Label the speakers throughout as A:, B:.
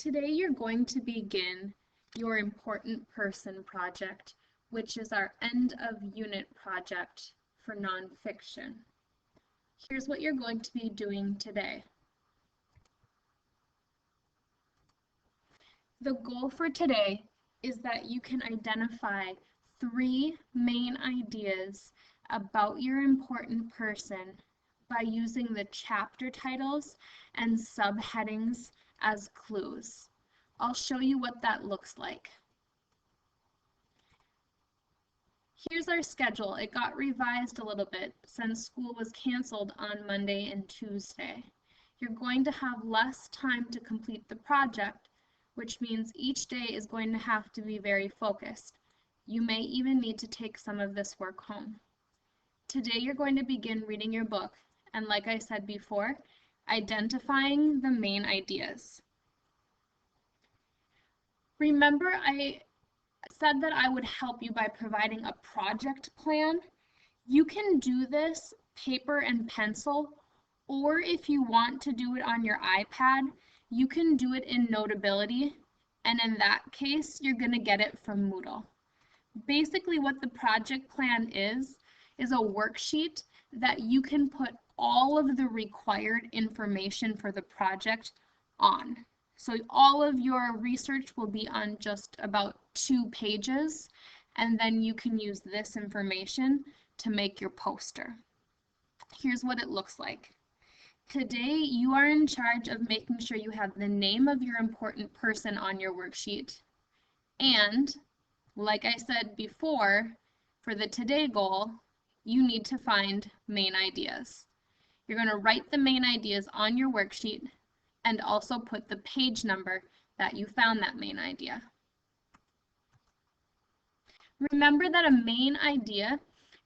A: Today you're going to begin your important person project, which is our end of unit project for nonfiction. Here's what you're going to be doing today. The goal for today is that you can identify 3 main ideas about your important person by using the chapter titles and subheadings as clues. I'll show you what that looks like. Here's our schedule. It got revised a little bit since school was canceled on Monday and Tuesday. You're going to have less time to complete the project, which means each day is going to have to be very focused. You may even need to take some of this work home. Today you're going to begin reading your book, and like I said before, identifying the main ideas. Remember, I said that I would help you by providing a project plan. You can do this paper and pencil, or if you want to do it on your iPad, you can do it in Notability, and in that case, you're going to get it from Moodle. Basically, what the project plan is a worksheet that you can put all of the required information for the project on. So all of your research will be on just about 2 pages, and then you can use this information to make your poster. Here's what it looks like. Today, you are in charge of making sure you have the name of your important person on your worksheet. And, like I said before, for the today goal, you need to find main ideas. You're going to write the main ideas on your worksheet and also put the page number that you found that main idea. Remember that a main idea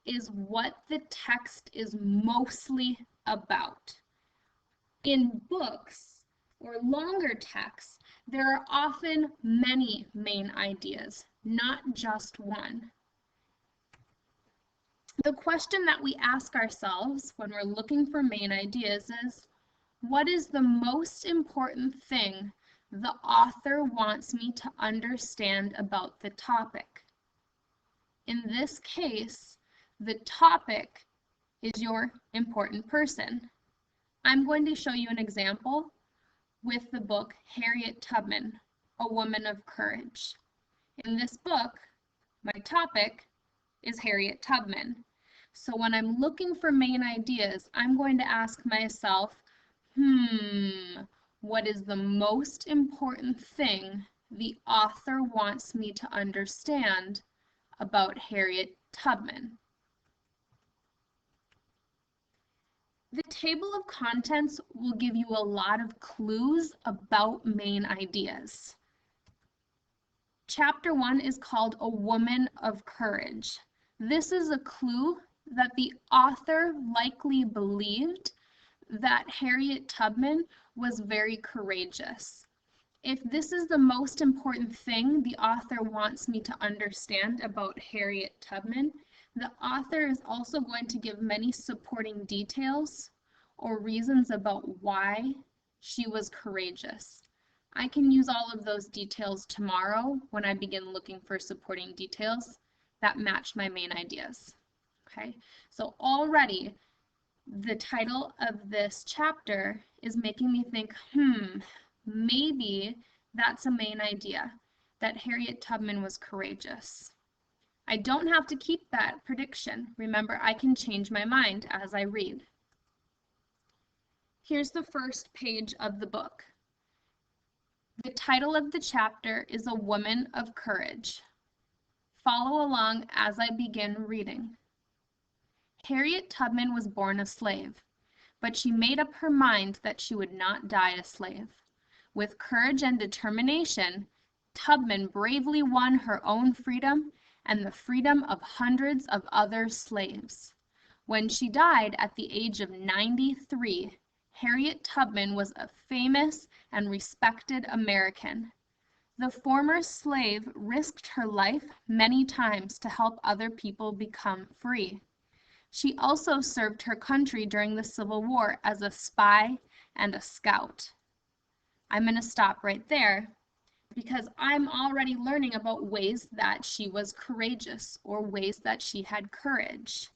A: is what the text is mostly about. In books or longer texts, there are often many main ideas, not just one. The question that we ask ourselves when we're looking for main ideas is, what is the most important thing the author wants me to understand about the topic? In this case, the topic is your important person. I'm going to show you an example with the book Harriet Tubman, A Woman of Courage. In this book, my topic is Harriet Tubman. So when I'm looking for main ideas, I'm going to ask myself, what is the most important thing the author wants me to understand about Harriet Tubman? The table of contents will give you a lot of clues about main ideas. Chapter 1 is called A Woman of Courage. This is a clue that the author likely believed that Harriet Tubman was very courageous. If this is the most important thing the author wants me to understand about Harriet Tubman, the author is also going to give many supporting details or reasons about why she was courageous. I can use all of those details tomorrow when I begin looking for supporting details that match my main ideas. Okay, so already the title of this chapter is making me think, maybe that's a main idea, that Harriet Tubman was courageous. I don't have to keep that prediction. Remember, I can change my mind as I read. Here's the first page of the book. The title of the chapter is A Woman of Courage. Follow along as I begin reading. Harriet Tubman was born a slave, but she made up her mind that she would not die a slave. With courage and determination, Tubman bravely won her own freedom and the freedom of hundreds of other slaves. When she died at the age of 93, Harriet Tubman was a famous and respected American. The former slave risked her life many times to help other people become free. She also served her country during the Civil War as a spy and a scout. I'm going to stop right there because I'm already learning about ways that she was courageous or ways that she had courage.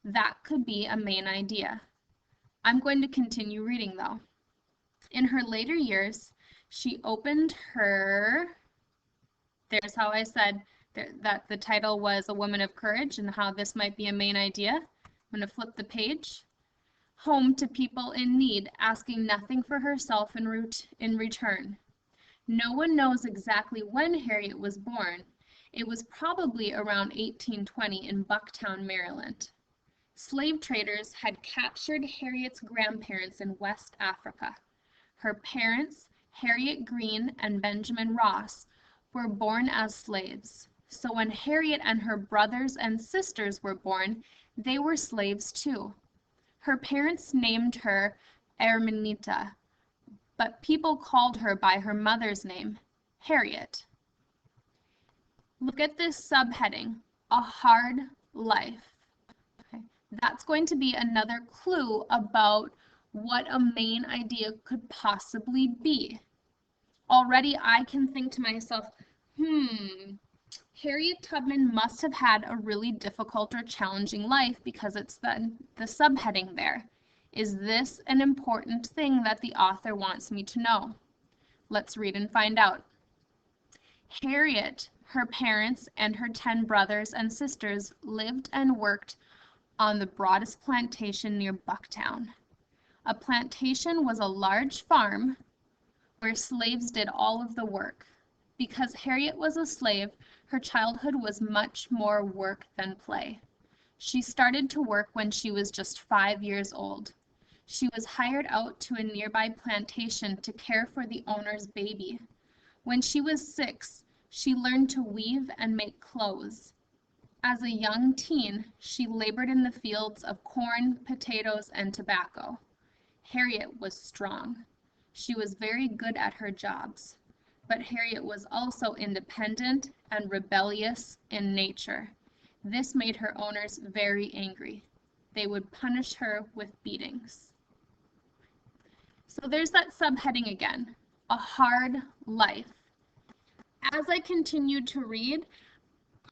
A: That could be a main idea. I'm going to continue reading though. In her later years, she opened her, there's how I said that the title was A Woman of Courage and how this might be a main idea. I'm going to flip the page. Home to people in need, asking nothing for herself in return. No one knows exactly when Harriet was born. It was probably around 1820 in Bucktown, Maryland. Slave traders had captured Harriet's grandparents in West Africa. Her parents, Harriet Green and Benjamin Ross, were born as slaves. So when Harriet and her brothers and sisters were born, they were slaves too. Her parents named her Erminita, but people called her by her mother's name, Harriet. Look at this subheading, A Hard Life. Okay. That's going to be another clue about what a main idea could possibly be. Already I can think to myself, Harriet Tubman must have had a really difficult or challenging life because it's the subheading there. Is this an important thing that the author wants me to know? Let's read and find out. Harriet, her parents, and her 10 brothers and sisters lived and worked on the Broadest Plantation near Bucktown. A plantation was a large farm where slaves did all of the work. Because Harriet was a slave, her childhood was much more work than play. She started to work when she was just 5 years old. She was hired out to a nearby plantation to care for the owner's baby. When she was 6, she learned to weave and make clothes. As a young teen, she labored in the fields of corn, potatoes, and tobacco. Harriet was strong. She was very good at her jobs. But Harriet was also independent and rebellious in nature. This made her owners very angry. They would punish her with beatings. So there's that subheading again, A Hard Life. As I continued to read,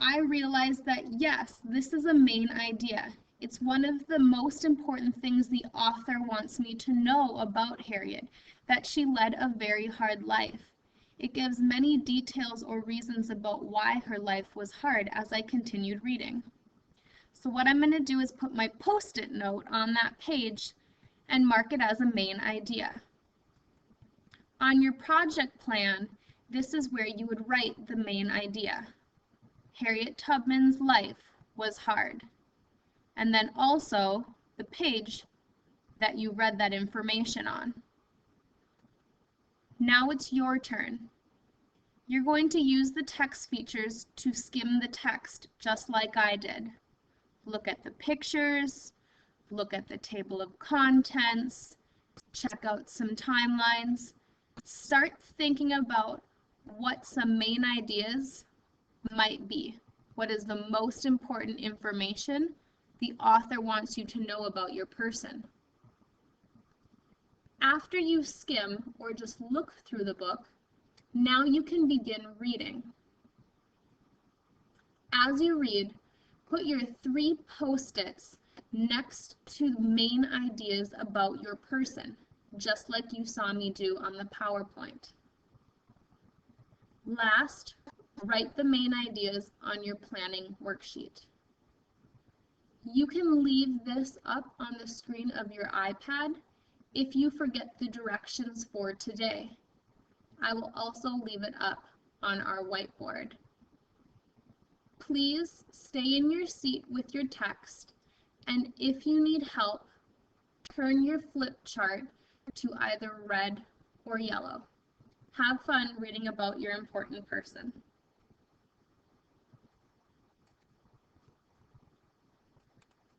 A: I realized that yes, this is a main idea. It's one of the most important things the author wants me to know about Harriet, that she led a very hard life. It gives many details or reasons about why her life was hard as I continued reading. So what I'm going to do is put my post-it note on that page and mark it as a main idea. On your project plan, this is where you would write the main idea. Harriet Tubman's life was hard. And then also the page that you read that information on. Now it's your turn. You're going to use the text features to skim the text just like I did. Look at the pictures, look at the table of contents, check out some timelines. Start thinking about what some main ideas might be. What is the most important information the author wants you to know about your person? After you skim or just look through the book, now you can begin reading. As you read, put your 3 post-its next to main ideas about your person, just like you saw me do on the PowerPoint. Last, write the main ideas on your planning worksheet. You can leave this up on the screen of your iPad if you forget the directions for today. I will also leave it up on our whiteboard. Please stay in your seat with your text, and if you need help, turn your flip chart to either red or yellow. Have fun reading about your important person.